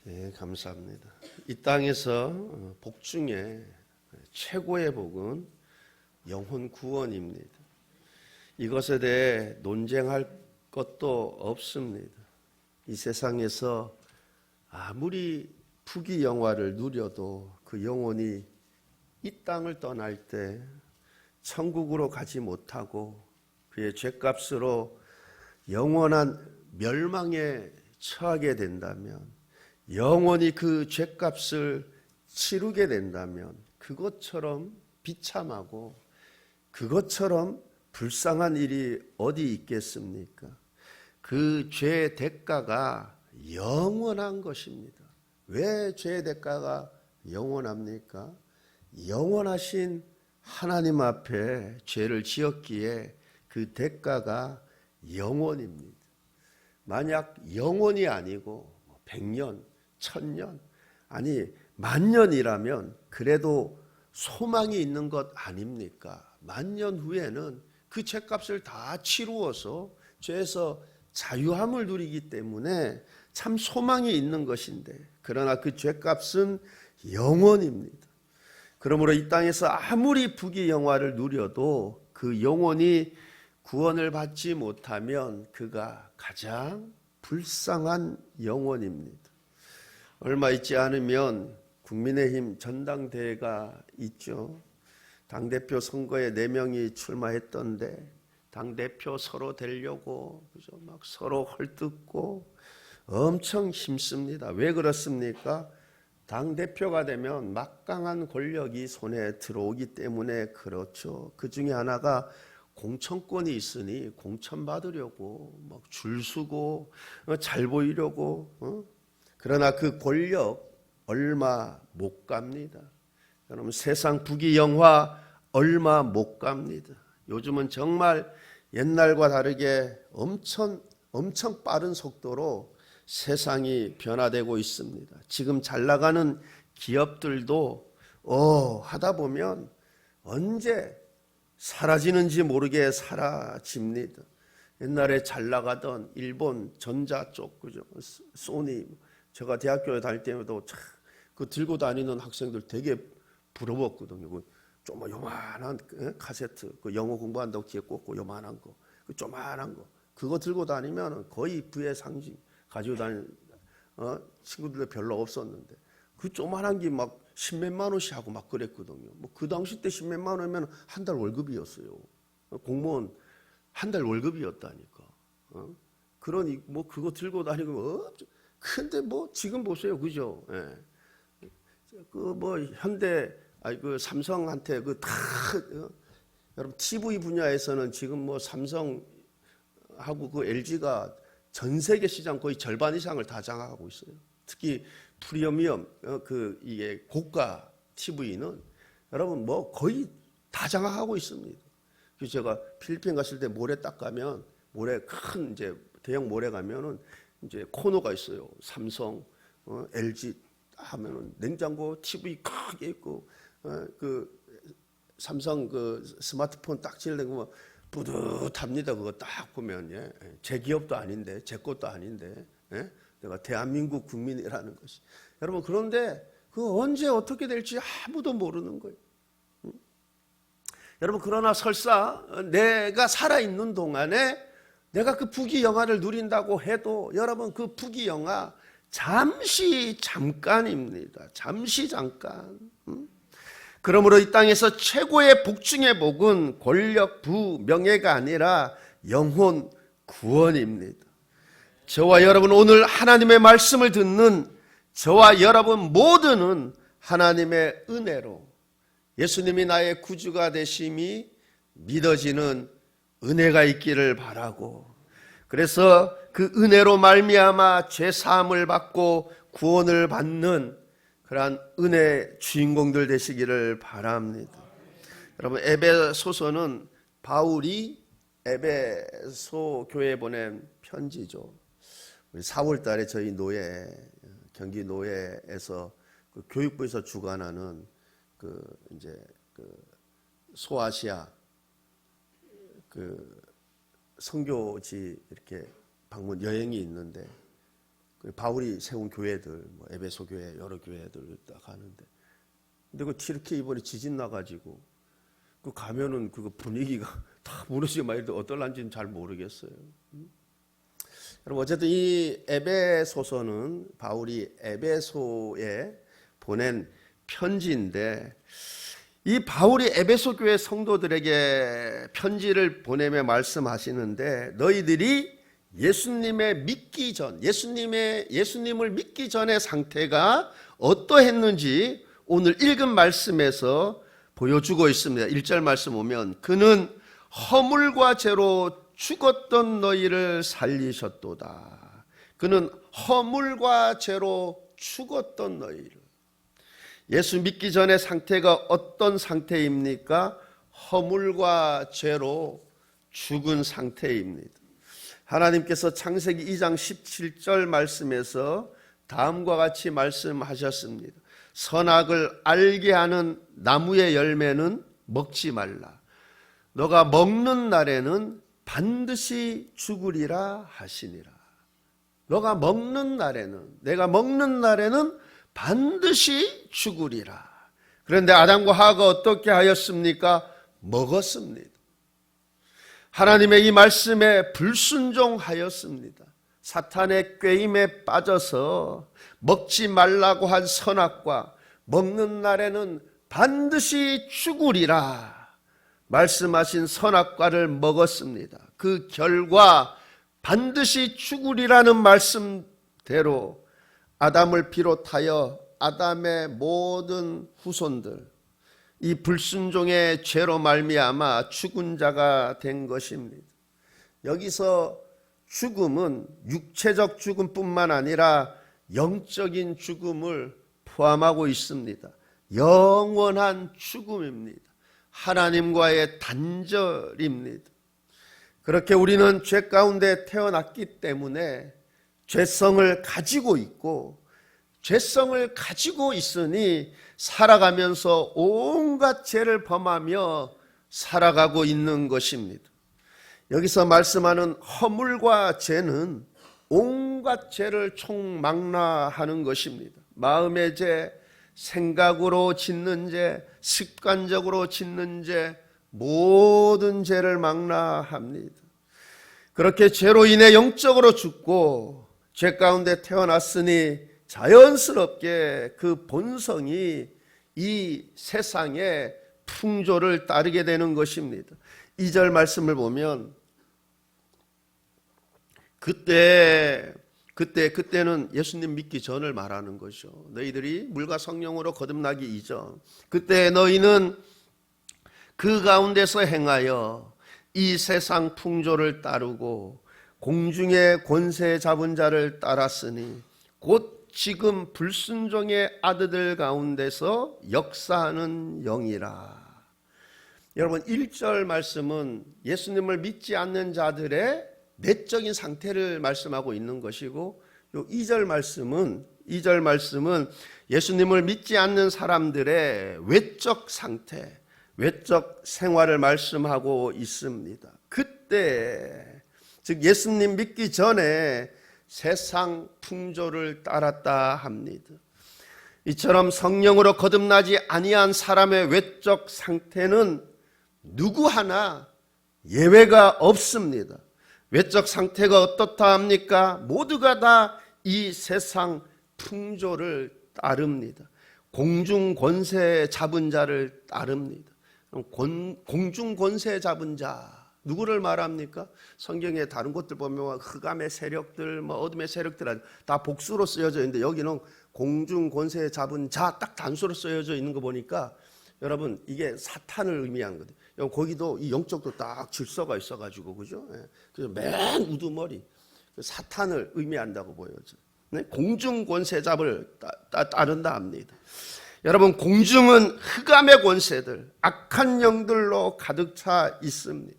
네, 감사합니다. 이 땅에서 복 중에 최고의 복은 영혼 구원입니다. 이것에 대해 논쟁할 것도 없습니다. 이 세상에서 아무리 부귀 영화를 누려도 그 영혼이 이 땅을 떠날 때 천국으로 가지 못하고 그의 죄값으로 영원한 멸망에 처하게 된다면, 영원히 그 죄값을 치르게 된다면 그것처럼 비참하고 그것처럼 불쌍한 일이 어디 있겠습니까? 그 죄의 대가가 영원한 것입니다. 왜 죄의 대가가 영원합니까? 영원하신 하나님 앞에 죄를 지었기에 그 대가가 영원입니다. 만약 영원이 아니고 100년, 1000년, 아니 만년이라면 그래도 소망이 있는 것 아닙니까? 만년 후에는 그 죄값을 다 치루어서 죄에서 자유함을 누리기 때문에 참 소망이 있는 것인데, 그러나 그 죄값은 영원입니다. 그러므로 이 땅에서 아무리 부귀 영화를 누려도 그 영혼이 구원을 받지 못하면 그가 가장 불쌍한 영혼입니다. 얼마 있지 않으면 국민의힘 전당대회가 있죠. 당대표 선거에 4명이 출마했던데 당대표 서로 되려고 그죠? 막 서로 헐뜯고 엄청 힘씁니다. 왜 그렇습니까? 당대표가 되면 막강한 권력이 손에 들어오기 때문에 그렇죠. 그 중에 하나가 공천권이 있으니 공천 받으려고 막 줄 서고 잘 보이려고. 그러나 그 권력 얼마 못 갑니다. 여러분, 세상 부귀 영화 얼마 못 갑니다. 요즘은 정말 옛날과 다르게 엄청 빠른 속도로 세상이 변화되고 있습니다. 지금 잘 나가는 기업들도 하다 보면 언제 사라지는지 모르게 사라집니다. 옛날에 잘 나가던 일본 전자 쪽, 그죠? 소니. 제가 대학교에 다닐 때도 그 들고 다니는 학생들 되게 부러웠거든요. 그 요만한 카세트, 그 영어 공부한다고 뒤에 꽂고 요만한 거, 그 조만한 거, 그거 들고 다니면 거의 부의 상징. 가지고 다니는 친구들도 별로 없었는데 그 조만한 게 막 10몇만 원씩 하고 막 그랬거든요. 뭐 그 당시 때 10몇만 원이면 한 달 월급이었어요. 공무원 한 달 월급이었다니까. 그러니 뭐 그거 들고 다니고 근데 뭐 지금 보세요, 그죠? 예. 그 뭐 현대 그 삼성한테 그 다 여러분 TV 분야에서는 지금 뭐 삼성하고 그 LG가 전 세계 시장 거의 절반 이상을 다 장악하고 있어요. 특히 프리미엄 이게 고가 TV는 여러분 뭐 거의 다 장악하고 있습니다. 그래서 제가 필리핀 갔을 때 모래 딱 가면 모래 큰 이제 대형 모래 가면은 이제 코너가 있어요. 삼성, LG 하면은 냉장고, TV 크게 있고 그 삼성 그 스마트폰 딱 찔러고 뿌듯합니다. 그거 딱 보면. 예. 제 기업도 아닌데, 제 것도 아닌데, 예? 내가 대한민국 국민이라는 것이. 여러분, 그런데 그 언제 어떻게 될지 아무도 모르는 거예요. 여러분, 그러나 설사 내가 살아있는 동안에 내가 그 부귀 영화를 누린다고 해도 여러분 그 부귀 영화 잠시 잠깐입니다. 잠시 잠깐. 그러므로 이 땅에서 최고의 복 중의 복은 권력, 부, 명예가 아니라 영혼 구원입니다. 저와 여러분, 오늘 하나님의 말씀을 듣는 저와 여러분 모두는 하나님의 은혜로 예수님이 나의 구주가 되심이 믿어지는 은혜가 있기를 바라고, 그래서 그 은혜로 말미암아 죄 사함을 받고 구원을 받는 그러한 은혜의 주인공들 되시기를 바랍니다. 여러분, 에베소서는 바울이 에베소 교회에 보낸 편지죠. 4월 달에 저희 노예, 경기 노예에서 그 교육부에서 주관하는 이제 소아시아 선교지 이렇게 방문 여행이 있는데 바울이 세운 교회들, 뭐 에베소 교회, 여러 교회들 딱 가는데, 근데 그 튀르키예 이번에 지진 나가지고 그 가면은 그 분위기가 다 무너지고 막 이런데 어떨란지는 잘 모르겠어요. 여러분 어쨌든 이 에베소서는 바울이 에베소에 보낸 편지인데, 이 바울이 에베소 교회 성도들에게 편지를 보내며 말씀하시는데, 너희들이 예수님을 믿기 전의 상태가 어떠했는지 오늘 읽은 말씀에서 보여주고 있습니다. 1절 말씀 보면, 그는 허물과 죄로 죽었던 너희를 살리셨도다. 그는 허물과 죄로 죽었던 너희를. 예수 믿기 전의 상태가 어떤 상태입니까? 허물과 죄로 죽은 상태입니다. 하나님께서 창세기 2장 17절 말씀에서 다음과 같이 말씀하셨습니다. 선악을 알게 하는 나무의 열매는 먹지 말라. 너가 먹는 날에는 반드시 죽으리라 하시니라. 너가 먹는 날에는, 내가 먹는 날에는 반드시 죽으리라. 그런데 아담과 하와가 어떻게 하였습니까? 먹었습니다. 하나님의 이 말씀에 불순종하였습니다. 사탄의 꾀임에 빠져서 먹지 말라고 한 선악과 먹는 날에는 반드시 죽으리라 말씀하신 선악과를 먹었습니다. 그 결과 반드시 죽으리라는 말씀대로 아담을 비롯하여 아담의 모든 후손들, 이 불순종의 죄로 말미암아 죽은 자가 된 것입니다. 여기서 죽음은 육체적 죽음뿐만 아니라 영적인 죽음을 포함하고 있습니다. 영원한 죽음입니다. 하나님과의 단절입니다. 그렇게 우리는 죄 가운데 태어났기 때문에 죄성을 가지고 있고, 죄성을 가지고 있으니 살아가면서 온갖 죄를 범하며 살아가고 있는 것입니다. 여기서 말씀하는 허물과 죄는 온갖 죄를 총망라하는 것입니다. 마음의 죄, 생각으로 짓는 죄, 습관적으로 짓는 죄, 모든 죄를 망라합니다. 그렇게 죄로 인해 영적으로 죽고 죄 가운데 태어났으니 자연스럽게 그 본성이 이 세상의 풍조를 따르게 되는 것입니다. 2절 말씀을 보면 그때는 예수님 믿기 전을 말하는 것이죠. 너희들이 물과 성령으로 거듭나기 이전, 그때 너희는 그 가운데서 행하여 이 세상 풍조를 따르고 공중의 권세 잡은 자를 따랐으니 곧 지금 불순종의 아들들 가운데서 역사하는 영이라. 여러분 1절 말씀은 예수님을 믿지 않는 자들의 내적인 상태를 말씀하고 있는 것이고, 2절 말씀은 예수님을 믿지 않는 사람들의 외적 상태, 외적 생활을 말씀하고 있습니다. 그때, 즉 예수님 믿기 전에 세상 풍조를 따랐다 합니다. 이처럼 성령으로 거듭나지 아니한 사람의 외적 상태는 누구 하나 예외가 없습니다. 외적 상태가 어떻다 합니까? 모두가 다 이 세상 풍조를 따릅니다. 공중 권세 잡은 자를 따릅니다. 공중 권세 잡은 자, 누구를 말합니까? 성경에 다른 곳들 보면 흑암의 세력들, 어둠의 세력들 다 복수로 쓰여져 있는데, 여기는 공중 권세 잡은 자 딱 단수로 쓰여져 있는 거 보니까 여러분 이게 사탄을 의미하는 거예요. 거기도 이 영적도 딱 질서가 있어가지고, 그죠? 그래서 맨 우두머리 사탄을 의미한다고 보여져. 공중 권세잡을 따른다 합니다. 여러분 공중은 흑암의 권세들, 악한 영들로 가득 차 있습니다.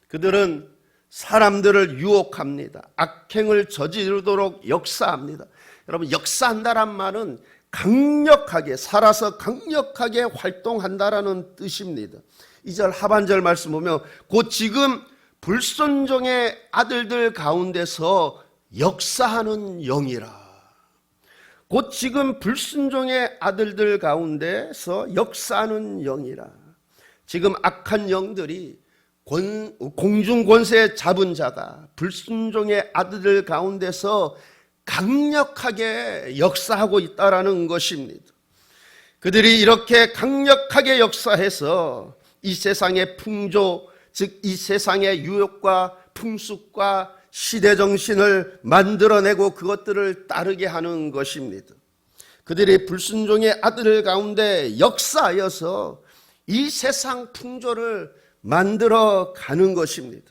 그들은 사람들을 유혹합니다. 악행을 저지르도록 역사합니다. 여러분 역사한다란 말은 강력하게, 살아서 강력하게 활동한다라는 뜻입니다. 2절 하반절 말씀 보면 곧 지금 불순종의 아들들 가운데서 역사하는 영이라. 곧 지금 불순종의 아들들 가운데서 역사하는 영이라. 지금 악한 영들이 공중 권세 잡은 자가 불순종의 아들들 가운데서 강력하게 역사하고 있다라는 것입니다. 그들이 이렇게 강력하게 역사해서 이 세상의 풍조, 즉 이 세상의 유혹과 풍습과 시대 정신을 만들어내고 그것들을 따르게 하는 것입니다. 그들이 불순종의 아들 가운데 역사하여서 이 세상 풍조를 만들어 가는 것입니다.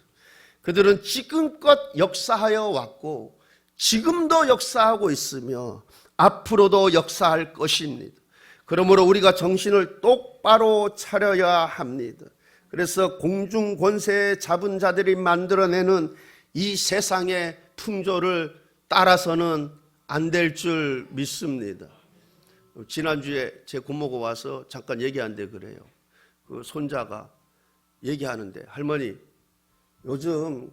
그들은 지금껏 역사하여 왔고 지금도 역사하고 있으며 앞으로도 역사할 것입니다. 그러므로 우리가 정신을 똑바로 차려야 합니다. 그래서 공중 권세 잡은 자들이 만들어내는 이 세상의 풍조를 따라서는 안 될 줄 믿습니다. 지난주에 제 고모가 와서 잠깐 얘기하는데 그래요. 그 손자가 얘기하는데, 할머니 요즘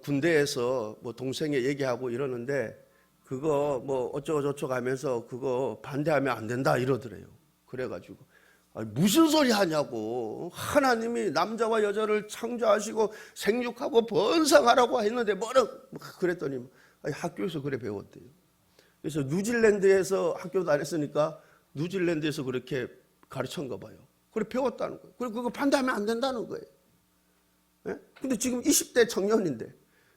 군대에서 동생이 얘기하고 이러는데 그거 어쩌고 저쩌고 하면서 그거 반대하면 안 된다 이러더래요. 그래가지고 무슨 소리 하냐고, 하나님이 남자와 여자를 창조하시고 생육하고 번성하라고 했는데 뭐라 그랬더니 학교에서 그래 배웠대요. 그래서 뉴질랜드에서 학교 다녔으니까 뉴질랜드에서 그렇게 가르쳤나 봐요. 그래 배웠다는 거예요. 그리고 그거 반대하면 안 된다는 거예요. 네? 근데 지금 20대 청년인데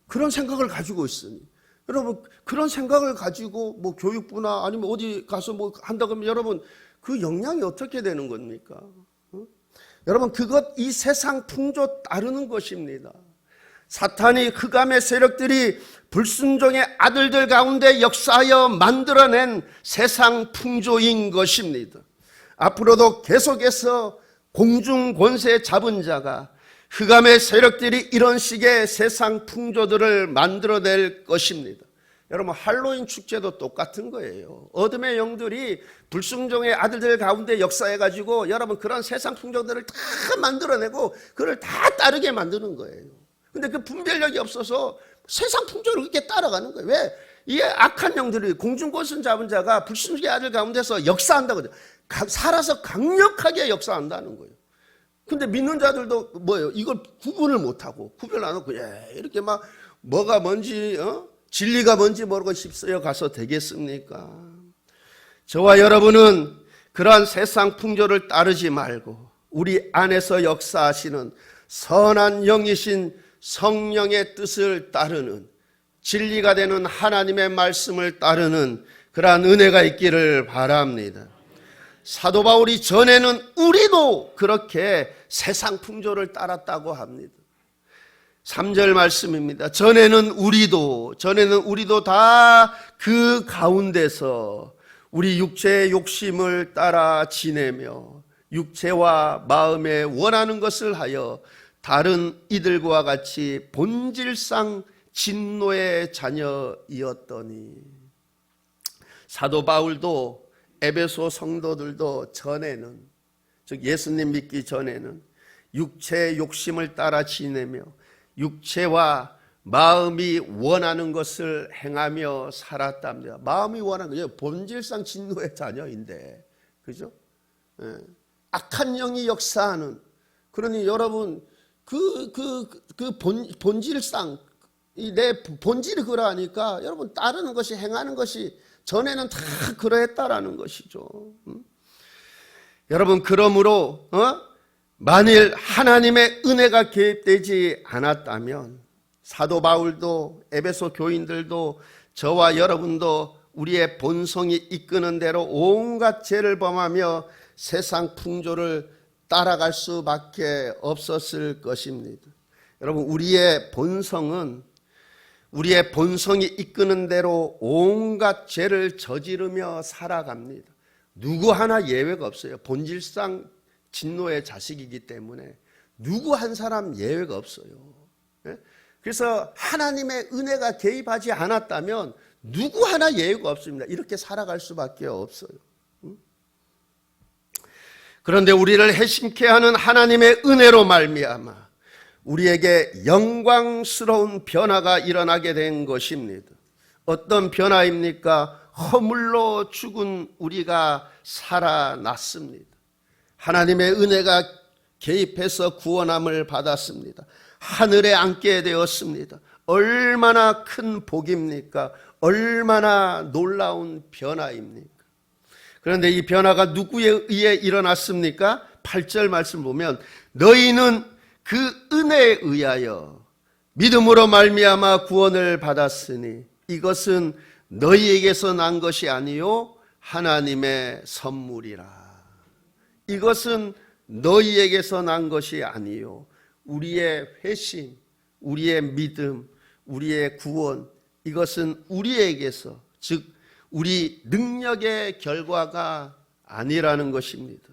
그런 생각을 가지고 있으니, 여러분 그런 생각을 가지고 교육부나 아니면 어디 가서 한다 그러면 여러분 그 영향이 어떻게 되는 겁니까? 여러분 그것 이 세상 풍조 따르는 것입니다. 사탄이 흑암의 세력들이 불순종의 아들들 가운데 역사하여 만들어낸 세상 풍조인 것입니다. 앞으로도 계속해서 공중 권세 잡은 자가, 흑암의 세력들이 이런 식의 세상 풍조들을 만들어낼 것입니다. 여러분 할로윈 축제도 똑같은 거예요. 어둠의 영들이 불순종의 아들들 가운데 역사해가지고 여러분 그런 세상 풍조들을 다 만들어내고 그걸 다 따르게 만드는 거예요. 근데 그 분별력이 없어서 세상 풍조를 그렇게 따라가는 거예요. 왜? 이 악한 영들이 공중 권세 잡은 자가 불순종의 아들 가운데서 역사한다거든요. 살아서 강력하게 역사한다는 거예요. 근데 믿는 자들도 뭐예요? 이걸 구분을 못하고 구별 안 하고 이렇게 뭐가 뭔지 진리가 뭔지 모르고 휩쓰여 가서 되겠습니까? 저와 여러분은 그러한 세상 풍조를 따르지 말고 우리 안에서 역사하시는 선한 영이신 성령의 뜻을 따르는, 진리가 되는 하나님의 말씀을 따르는 그러한 은혜가 있기를 바랍니다. 사도 바울이 전에는 우리도 그렇게 세상 풍조를 따랐다고 합니다. 3절 말씀입니다. 전에는 우리도 다 그 가운데서 우리 육체의 욕심을 따라 지내며 육체와 마음에 원하는 것을 하여 다른 이들과 같이 본질상 진노의 자녀이었더니, 사도 바울도 에베소 성도들도 전에는, 즉 예수님 믿기 전에는 육체의 욕심을 따라 지내며 육체와 마음이 원하는 것을 행하며 살았답니다. 마음이 원하는 거죠. 본질상 진노의 자녀인데, 그죠? 악한 영이 역사하는, 그러니 여러분 본질상 내 본질이 그러하니까 여러분 따르는 것이, 행하는 것이 전에는 다 그러했다라는 것이죠. 여러분 그러므로 만일 하나님의 은혜가 개입되지 않았다면 사도 바울도 에베소 교인들도 저와 여러분도 우리의 본성이 이끄는 대로 온갖 죄를 범하며 세상 풍조를 따라갈 수밖에 없었을 것입니다. 여러분 우리의 본성이 이끄는 대로 온갖 죄를 저지르며 살아갑니다. 누구 하나 예외가 없어요. 본질상 진노의 자식이기 때문에 누구 한 사람 예외가 없어요. 그래서 하나님의 은혜가 개입하지 않았다면 누구 하나 예외가 없습니다. 이렇게 살아갈 수밖에 없어요. 그런데 우리를 회심케 하는 하나님의 은혜로 말미암아 우리에게 영광스러운 변화가 일어나게 된 것입니다. 어떤 변화입니까? 허물로 죽은 우리가 살아났습니다. 하나님의 은혜가 개입해서 구원함을 받았습니다. 하늘에 앉게 되었습니다. 얼마나 큰 복입니까? 얼마나 놀라운 변화입니까? 그런데 이 변화가 누구에 의해 일어났습니까? 8절 말씀 보면 너희는 그 은혜에 의하여 믿음으로 말미암아 구원을 받았으니 이것은 너희에게서 난 것이 아니요 하나님의 선물이라. 이것은 너희에게서 난 것이 아니요 우리의 회심, 우리의 믿음, 우리의 구원, 이것은 우리에게서, 즉 우리 능력의 결과가 아니라는 것입니다.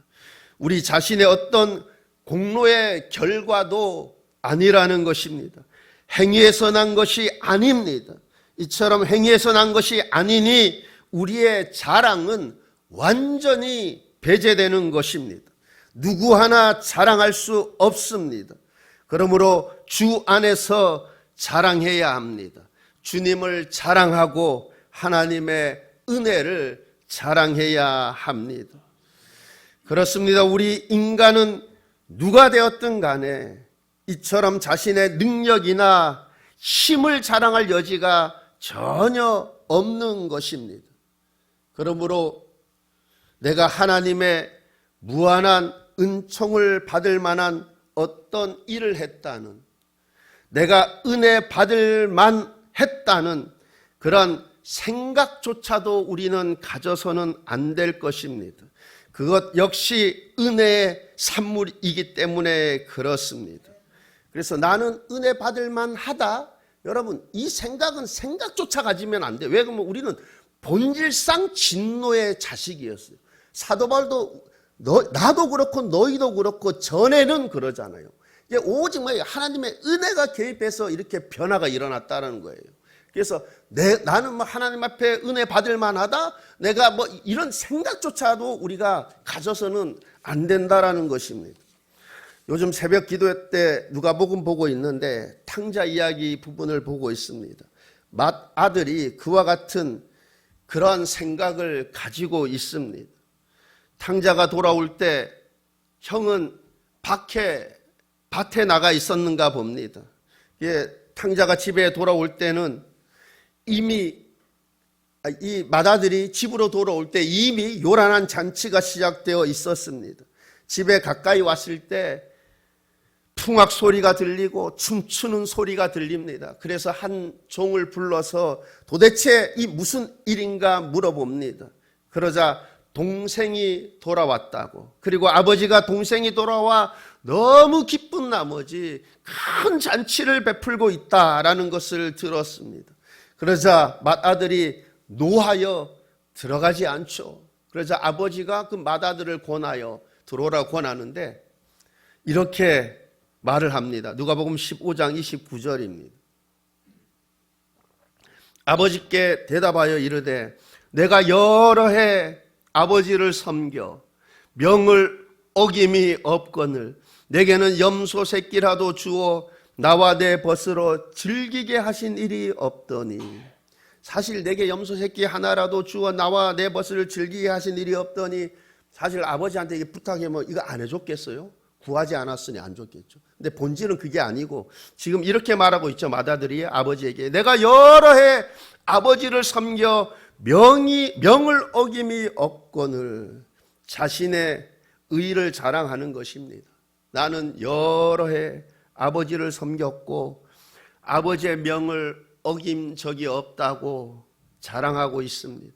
우리 자신의 어떤 공로의 결과도 아니라는 것입니다. 행위에서 난 것이 아닙니다. 이처럼 행위에서 난 것이 아니니 우리의 자랑은 완전히 배제되는 것입니다. 누구 하나 자랑할 수 없습니다. 그러므로 주 안에서 자랑해야 합니다. 주님을 자랑하고 하나님의 은혜를 자랑해야 합니다. 그렇습니다. 우리 인간은 누가 되었든 간에 이처럼 자신의 능력이나 힘을 자랑할 여지가 전혀 없는 것입니다. 그러므로 내가 하나님의 무한한 은총을 받을 만한 어떤 일을 했다는, 내가 은혜 받을 만했다는 그런 생각조차도 우리는 가져서는 안 될 것입니다. 그것 역시 은혜의 산물이기 때문에 그렇습니다. 그래서 나는 은혜 받을 만하다. 여러분, 이 생각은 생각조차 가지면 안 돼요. 왜 그러면 우리는 본질상 진노의 자식이었어요. 사도 바울도 나도 그렇고 너희도 그렇고 전에는 그러잖아요. 이게 오직 하나님의 은혜가 개입해서 이렇게 변화가 일어났다는 거예요. 그래서 나는 하나님 앞에 은혜 받을 만하다. 내가 이런 생각조차도 우리가 가져서는 안 된다라는 것입니다. 요즘 새벽 기도 때 누가복음 보고 있는데 탕자 이야기 부분을 보고 있습니다. 맏아들이 그와 같은 그런 생각을 가지고 있습니다. 탕자가 돌아올 때 형은 밭에 나가 있었는가 봅니다. 탕자가 집에 돌아올 때는 이미 이 맏아들이 집으로 돌아올 때 이미 요란한 잔치가 시작되어 있었습니다. 집에 가까이 왔을 때 풍악 소리가 들리고 춤추는 소리가 들립니다. 그래서 한 종을 불러서 도대체 이 무슨 일인가 물어봅니다. 그러자 동생이 돌아왔다고, 그리고 아버지가 동생이 돌아와 너무 기쁜 나머지 큰 잔치를 베풀고 있다라는 것을 들었습니다. 그러자 맏아들이 노하여 들어가지 않죠. 그러자 아버지가 그 맏아들을 권하여 들어오라고 권하는데 이렇게 말을 합니다. 누가복음 15장 29절입니다. 아버지께 대답하여 이르되 내가 여러 해 아버지를 섬겨 명을 어김이 없거늘 내게는 염소 새끼라도 주어 나와 내 벗으로 즐기게 하신 일이 없더니, 사실 내게 염소 새끼 하나라도 주어 나와 내 벗을 즐기게 하신 일이 없더니, 사실 아버지한테 이게 부탁하면 이거 안 해줬겠어요? 구하지 않았으니 안 줬겠죠. 근데 본질은 그게 아니고 지금 이렇게 말하고 있죠. 맏아들이 아버지에게 내가 여러 해 아버지를 섬겨 명을 어김이 없거늘, 자신의 의를 자랑하는 것입니다. 나는 여러 해 아버지를 섬겼고 아버지의 명을 어긴 적이 없다고 자랑하고 있습니다.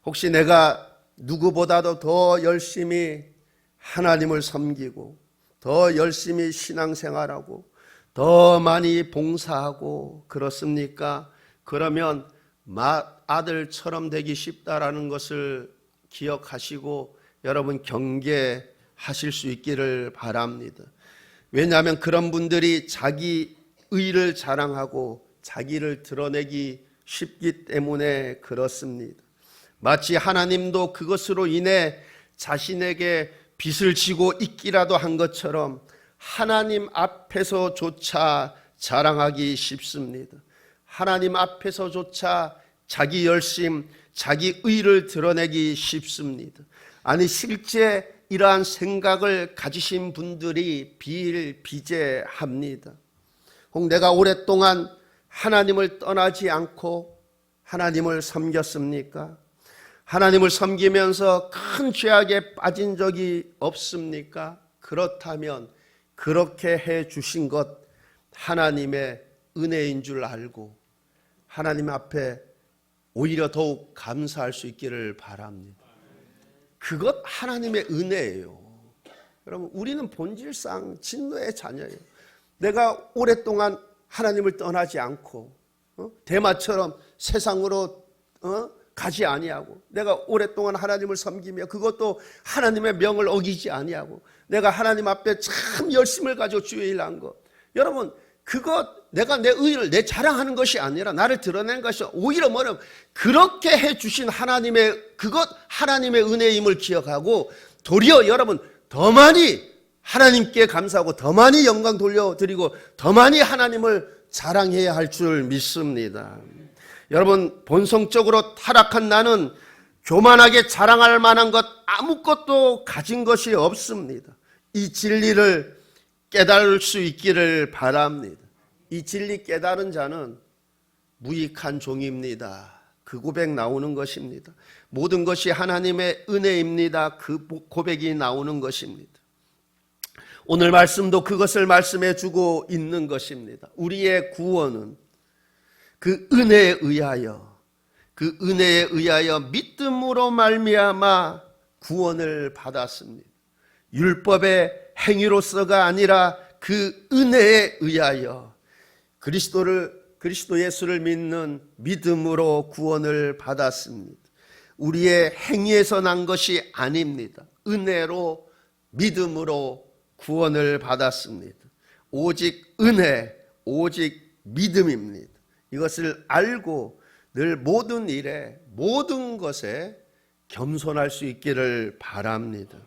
혹시 내가 누구보다도 더 열심히 하나님을 섬기고 더 열심히 신앙생활하고 더 많이 봉사하고 그렇습니까? 그러면 맏아들처럼 되기 쉽다라는 것을 기억하시고 여러분 경계하실 수 있기를 바랍니다. 왜냐하면 그런 분들이 자기 의를 자랑하고 자기를 드러내기 쉽기 때문에 그렇습니다. 마치 하나님도 그것으로 인해 자신에게 빚을 지고 있기라도 한 것처럼 하나님 앞에서조차 자랑하기 쉽습니다. 하나님 앞에서조차 자기 열심, 자기 의를 드러내기 쉽습니다. 아니 실제 이러한 생각을 가지신 분들이 비일비재합니다. 혹 내가 오랫동안 하나님을 떠나지 않고 하나님을 섬겼습니까? 하나님을 섬기면서 큰 죄악에 빠진 적이 없습니까? 그렇다면 그렇게 해 주신 것 하나님의 은혜인 줄 알고 하나님 앞에 오히려 더욱 감사할 수 있기를 바랍니다. 그것 하나님의 은혜예요. 여러분, 우리는 본질상 진노의 자녀예요. 내가 오랫동안 하나님을 떠나지 않고 대마처럼 세상으로 가지 아니하고, 내가 오랫동안 하나님을 섬기며 그것도 하나님의 명을 어기지 아니하고, 내가 하나님 앞에 참 열심을 가지고 주의 일 한 것, 여러분 그것 내가 내 의를 내 자랑하는 것이 아니라 나를 드러낸 것이 오히려 뭐냐면 그렇게 해주신 하나님의 그것 하나님의 은혜임을 기억하고 도리어 여러분 더 많이 하나님께 감사하고 더 많이 영광 돌려드리고 더 많이 하나님을 자랑해야 할 줄 믿습니다. 여러분, 본성적으로 타락한 나는 교만하게 자랑할 만한 것 아무것도 가진 것이 없습니다. 이 진리를 깨달을 수 있기를 바랍니다. 이 진리 깨달은 자는 무익한 종입니다. 그 고백 나오는 것입니다. 모든 것이 하나님의 은혜입니다. 그 고백이 나오는 것입니다. 오늘 말씀도 그것을 말씀해 주고 있는 것입니다. 우리의 구원은 그 은혜에 의하여 믿음으로 말미암아 구원을 받았습니다. 율법의 행위로서가 아니라 그 은혜에 의하여 그리스도 예수를 믿는 믿음으로 구원을 받았습니다. 우리의 행위에서 난 것이 아닙니다. 은혜로 믿음으로 구원을 받았습니다. 오직 은혜, 오직 믿음입니다. 이것을 알고 늘 모든 일에 모든 것에 겸손할 수 있기를 바랍니다.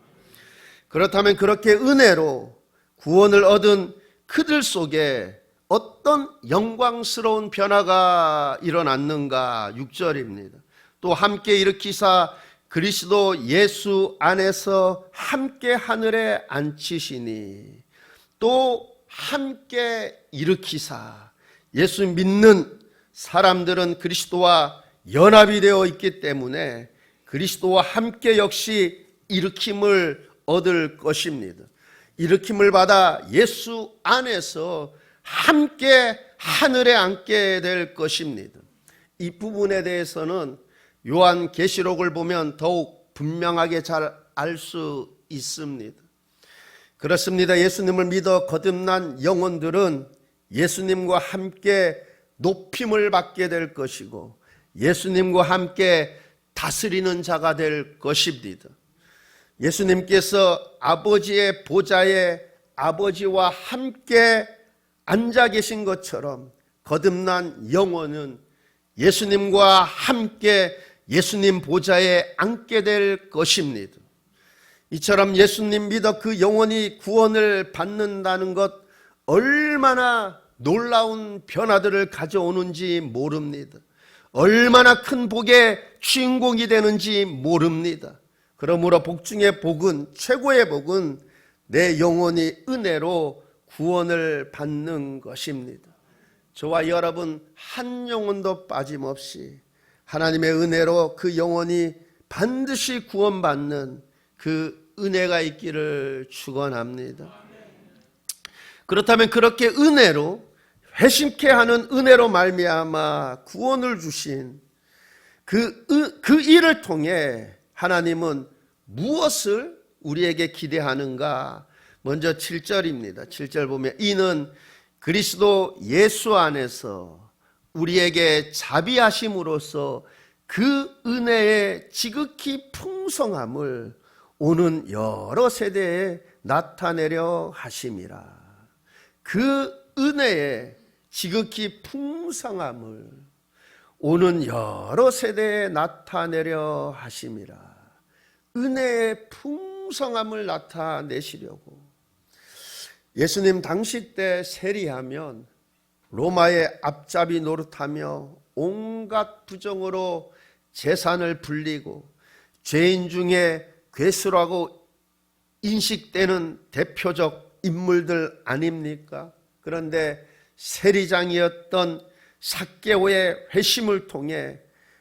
그렇다면 그렇게 은혜로 구원을 얻은 그들 속에 어떤 영광스러운 변화가 일어났는가? 6절입니다. 또 함께 일으키사 그리스도 예수 안에서 함께 하늘에 앉히시니, 또 함께 일으키사, 예수 믿는 사람들은 그리스도와 연합이 되어 있기 때문에 그리스도와 함께 역시 일으킴을 얻을 것입니다. 일으킴을 받아 예수 안에서 함께 하늘에 앉게 될 것입니다. 이 부분에 대해서는 요한계시록을 보면 더욱 분명하게 잘 알 수 있습니다. 그렇습니다. 예수님을 믿어 거듭난 영혼들은 예수님과 함께 높임을 받게 될 것이고 예수님과 함께 다스리는 자가 될 것입니다. 예수님께서 아버지의 보좌에 아버지와 함께 앉아 계신 것처럼 거듭난 영혼은 예수님과 함께 예수님 보좌에 앉게 될 것입니다. 이처럼 예수님 믿어 그 영혼이 구원을 받는다는 것 얼마나 놀라운 변화들을 가져오는지 모릅니다. 얼마나 큰 복의 주인공이 되는지 모릅니다. 그러므로 복 중의 복은, 최고의 복은 내 영혼이 은혜로 구원을 받는 것입니다. 저와 여러분 한 영혼도 빠짐없이 하나님의 은혜로 그 영혼이 반드시 구원받는 그 은혜가 있기를 축원합니다. 그렇다면 그렇게 은혜로 회심케 하는 은혜로 말미암아 구원을 주신 그 일을 통해 하나님은 무엇을 우리에게 기대하는가? 먼저 7절입니다. 7절 보면 이는 그리스도 예수 안에서 우리에게 자비하심으로써 그 은혜의 지극히 풍성함을 오는 여러 세대에 나타내려 하심이라. 그 은혜의 지극히 풍성함을 오는 여러 세대에 나타내려 하심이라. 은혜의 풍성함을 나타내시려고. 예수님 당시 때 세리하면 로마의 앞잡이 노릇하며 온갖 부정으로 재산을 불리고 죄인 중에 괴수라고 인식되는 대표적 인물들 아닙니까? 그런데 세리장이었던 삭개오의 회심을 통해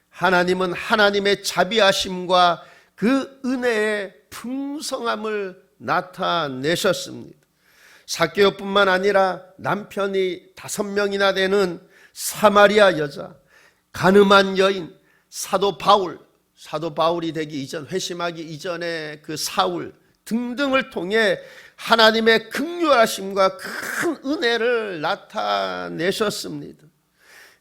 하나님은 하나님의 자비하심과 그 은혜의 풍성함을 나타내셨습니다. 삭개오뿐만 아니라 남편이 5명이나 되는 사마리아 여자, 가늠한 여인, 사도 바울이 되기 이전, 회심하기 이전에 그 사울 등등을 통해 하나님의 긍휼하심과 큰 은혜를 나타내셨습니다.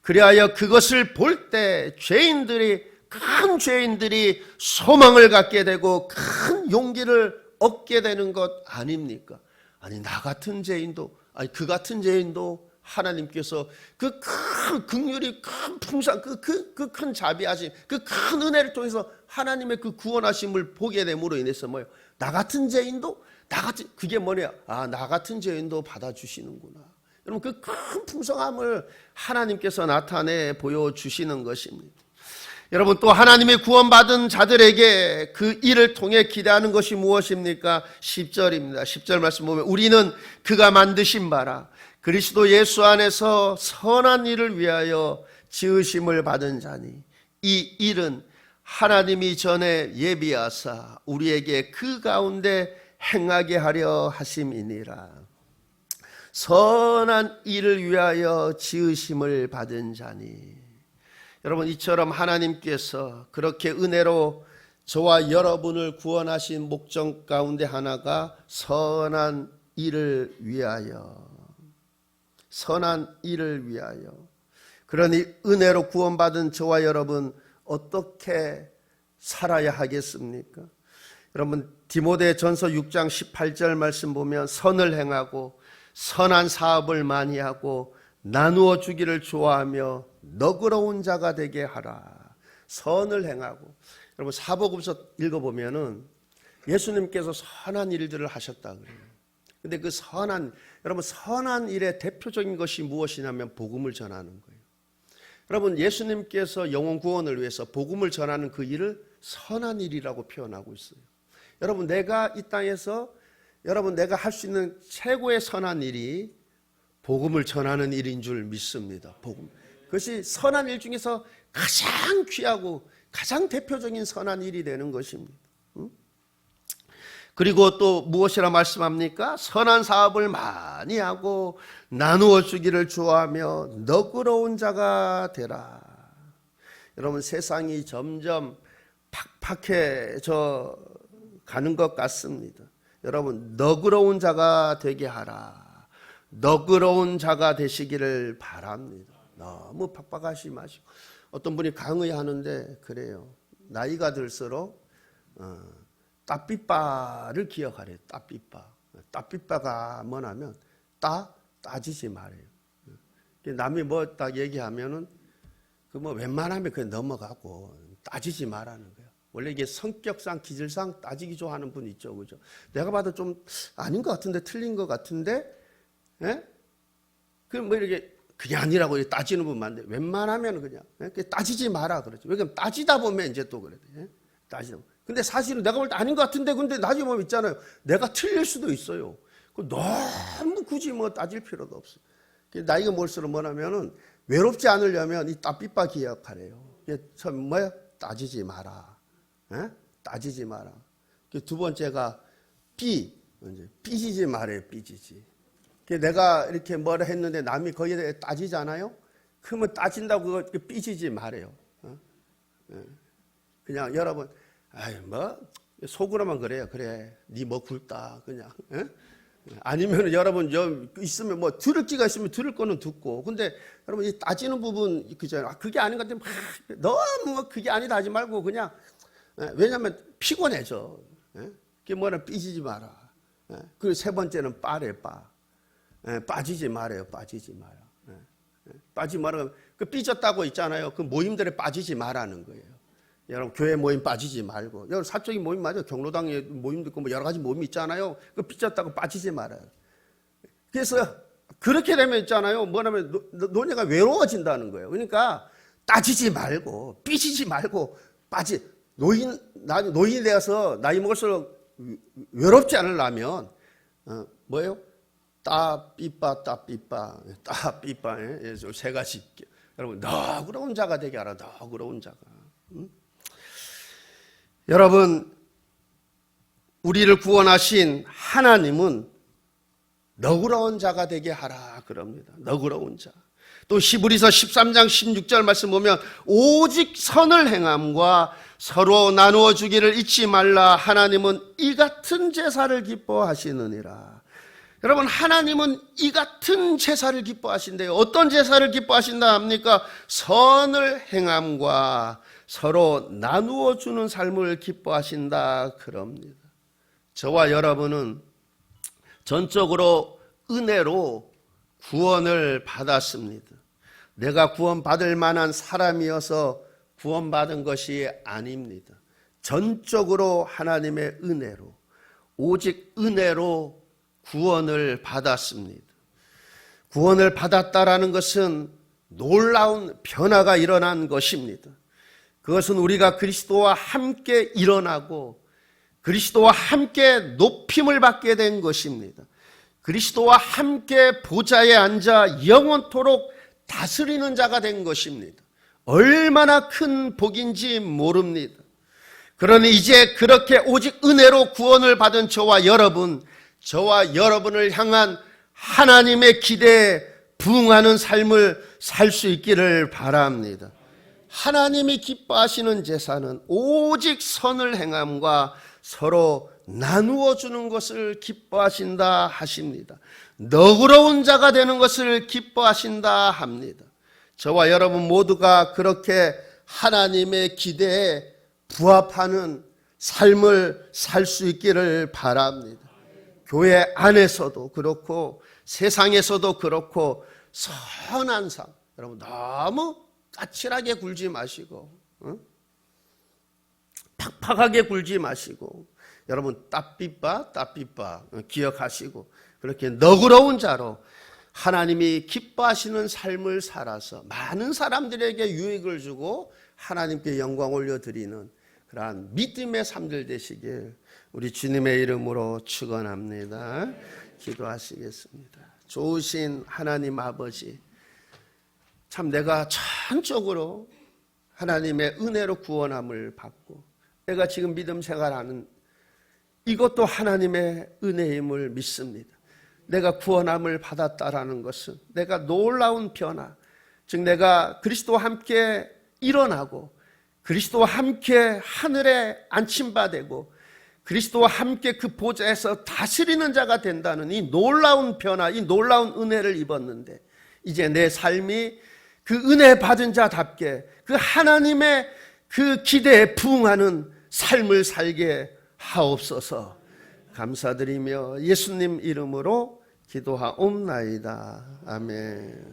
그리하여 그것을 볼 때 큰 죄인들이 소망을 갖게 되고 큰 용기를 얻게 되는 것 아닙니까? 아니, 나 같은 죄인도, 아니 그 같은 죄인도 하나님께서 그 큰 긍휼이, 큰 풍성, 그 큰 자비하심, 그 큰 은혜를 통해서 하나님의 그 구원하심을 보게 됨으로 인해서 뭐예요? 나 같은 죄인도, 그게 뭐냐? 아, 나 같은 죄인도 받아주시는구나. 여러분, 그 큰 풍성함을 하나님께서 나타내 보여주시는 것입니다. 여러분, 또 하나님의 구원받은 자들에게 그 일을 통해 기대하는 것이 무엇입니까? 10절입니다. 10절 말씀 보면 우리는 그가 만드신 바라 그리스도 예수 안에서 선한 일을 위하여 지으심을 받은 자니 이 일은 하나님이 전에 예비하사 우리에게 그 가운데 행하게 하려 하심이니라. 선한 일을 위하여 지으심을 받은 자니, 여러분, 이처럼 하나님께서 그렇게 은혜로 저와 여러분을 구원하신 목적 가운데 하나가 선한 일을 위하여, 선한 일을 위하여. 그러니 은혜로 구원받은 저와 여러분 어떻게 살아야 하겠습니까? 여러분, 디모데전서 6장 18절 말씀 보면 선을 행하고 선한 사업을 많이 하고 나누어 주기를 좋아하며 너그러운 자가 되게 하라. 선을 행하고. 여러분, 사복음서 읽어보면은 예수님께서 선한 일들을 하셨다 그래요. 근데 그 여러분, 선한 일의 대표적인 것이 무엇이냐면 복음을 전하는 거예요. 여러분, 예수님께서 영혼 구원을 위해서 복음을 전하는 그 일을 선한 일이라고 표현하고 있어요. 여러분, 내가 이 땅에서 내가 할 수 있는 최고의 선한 일이 복음을 전하는 일인 줄 믿습니다. 복음. 그것이 선한 일 중에서 가장 귀하고 가장 대표적인 선한 일이 되는 것입니다. 그리고 또 무엇이라 말씀합니까? 선한 사업을 많이 하고 나누어 주기를 좋아하며 너그러운 자가 되라. 여러분, 세상이 점점 팍팍해져 가는 것 같습니다. 여러분, 너그러운 자가 되게 하라. 너그러운 자가 되시기를 바랍니다. 너무 팍팍하시 마시고. 어떤 분이 강의하는데 그래요. 나이가 들수록 따삐빠를 기억하래요. 따삐빠. 따삐빠가 뭐냐면 따지지 말아요. 남이 뭐 딱 얘기하면은 그 뭐 웬만하면 그냥 넘어가고 따지지 말라는 거예요. 원래 이게 성격상 기질상 따지기 좋아하는 분 있죠, 그죠? 내가 봐도 좀 아닌 것 같은데, 틀린 것 같은데, 예? 그 뭐 이렇게 그게 아니라고 따지는 분 많은데 웬만하면 그냥 따지지 마라 그러죠. 왜냐면 따지다 보면 이제 또 그래요. 예? 따지다 보면. 근데 사실은 내가 볼 때 아닌 것 같은데, 근데 나중에 보면 있잖아요. 내가 틀릴 수도 있어요. 너무 굳이 뭐 따질 필요도 없어요. 나이가 먹을수록 뭐냐면은 외롭지 않으려면 이 따삐빠 기억하래요. 이게 참 뭐야? 따지지 마라. 에? 따지지 마라. 두 번째가 삐지지 말아요. 삐지지. 내가 이렇게 뭐라 했는데 남이 거기에 대해 따지잖아요. 그러면 따진다고 그거 삐지지 말아요. 그냥 여러분, 아이 뭐 속으로만 그래요. 그래, 니 뭐 굵다 그냥. 에? 아니면 여러분 있으면 뭐 들을 기가 있으면 들을 거는 듣고. 근데 여러분 이 따지는 부분 그잖아요. 그게 아닌 것 같으면 너무 그게 아니다 하지 말고 그냥. 왜냐하면 피곤해져. 그게 뭐냐, 삐지지 마라. 그리고 세 번째는 빠래 빠. 빠지지 말아요. 빠지지 마라. 빠지지 말아요. 그 삐졌다고 있잖아요. 그 모임들에 빠지지 말라는 거예요. 여러분, 교회 모임 빠지지 말고. 여러분, 사적인 모임 맞아요. 경로당에 모임도 있고 뭐 여러 가지 모임이 있잖아요. 그 삐졌다고 빠지지 말아요. 그래서 그렇게 되면 있잖아요. 뭐냐면 노녀가 외로워진다는 거예요. 그러니까 따지지 말고 삐지지 말고 노인이 되어서 나이 먹을수록 외롭지 않으려면 뭐예요? 따삐빠 세 가지. 여러분, 너그러운 자가 되게 하라. 너그러운 자가. 여러분, 우리를 구원하신 하나님은 너그러운 자가 되게 하라 그럽니다. 너그러운 자. 또 히브리서 13장 16절 말씀 보면 오직 선을 행함과 서로 나누어 주기를 잊지 말라. 하나님은 이 같은 제사를 기뻐하시느니라. 여러분, 하나님은 이 같은 제사를 기뻐하신대요. 어떤 제사를 기뻐하신다 합니까? 선을 행함과 서로 나누어 주는 삶을 기뻐하신다 그럽니다. 저와 여러분은 전적으로 은혜로 구원을 받았습니다. 내가 구원받을 만한 사람이어서 구원받은 것이 아닙니다. 전적으로 하나님의 은혜로, 오직 은혜로 구원을 받았습니다. 구원을 받았다라는 것은 놀라운 변화가 일어난 것입니다. 그것은 우리가 그리스도와 함께 일어나고 그리스도와 함께 높임을 받게 된 것입니다. 그리스도와 함께 보좌에 앉아 영원토록 다스리는 자가 된 것입니다. 얼마나 큰 복인지 모릅니다. 그러니 이제 그렇게 오직 은혜로 구원을 받은 저와 여러분을 향한 하나님의 기대에 부응하는 삶을 살 수 있기를 바랍니다. 하나님이 기뻐하시는 제사는 오직 선을 행함과 서로 나누어 주는 것을 기뻐하신다 하십니다. 너그러운 자가 되는 것을 기뻐하신다 합니다. 저와 여러분 모두가 그렇게 하나님의 기대에 부합하는 삶을 살 수 있기를 바랍니다. 교회 안에서도 그렇고 세상에서도 그렇고 선한 삶, 여러분 너무 까칠하게 굴지 마시고 팍팍하게 굴지 마시고 여러분 따삐빠 기억하시고 그렇게 너그러운 자로 하나님이 기뻐하시는 삶을 살아서 많은 사람들에게 유익을 주고 하나님께 영광 올려드리는 그러한 믿음의 삶들 되시길 우리 주님의 이름으로 축원합니다. 기도하시겠습니다. 좋으신 하나님 아버지, 참 내가 전적으로 하나님의 은혜로 구원함을 받고 내가 지금 믿음 생활하는 이것도 하나님의 은혜임을 믿습니다. 내가 구원함을 받았다라는 것은 내가 놀라운 변화, 즉 내가 그리스도와 함께 일어나고 그리스도와 함께 하늘에 안침받고 그리스도와 함께 그 보좌에서 다스리는 자가 된다는 이 놀라운 변화, 이 놀라운 은혜를 입었는데 이제 내 삶이 그 은혜 받은 자답게 그 하나님의 그 기대에 부응하는 삶을 살게 하옵소서. 감사드리며 예수님 이름으로 기도하옵나이다. 아멘.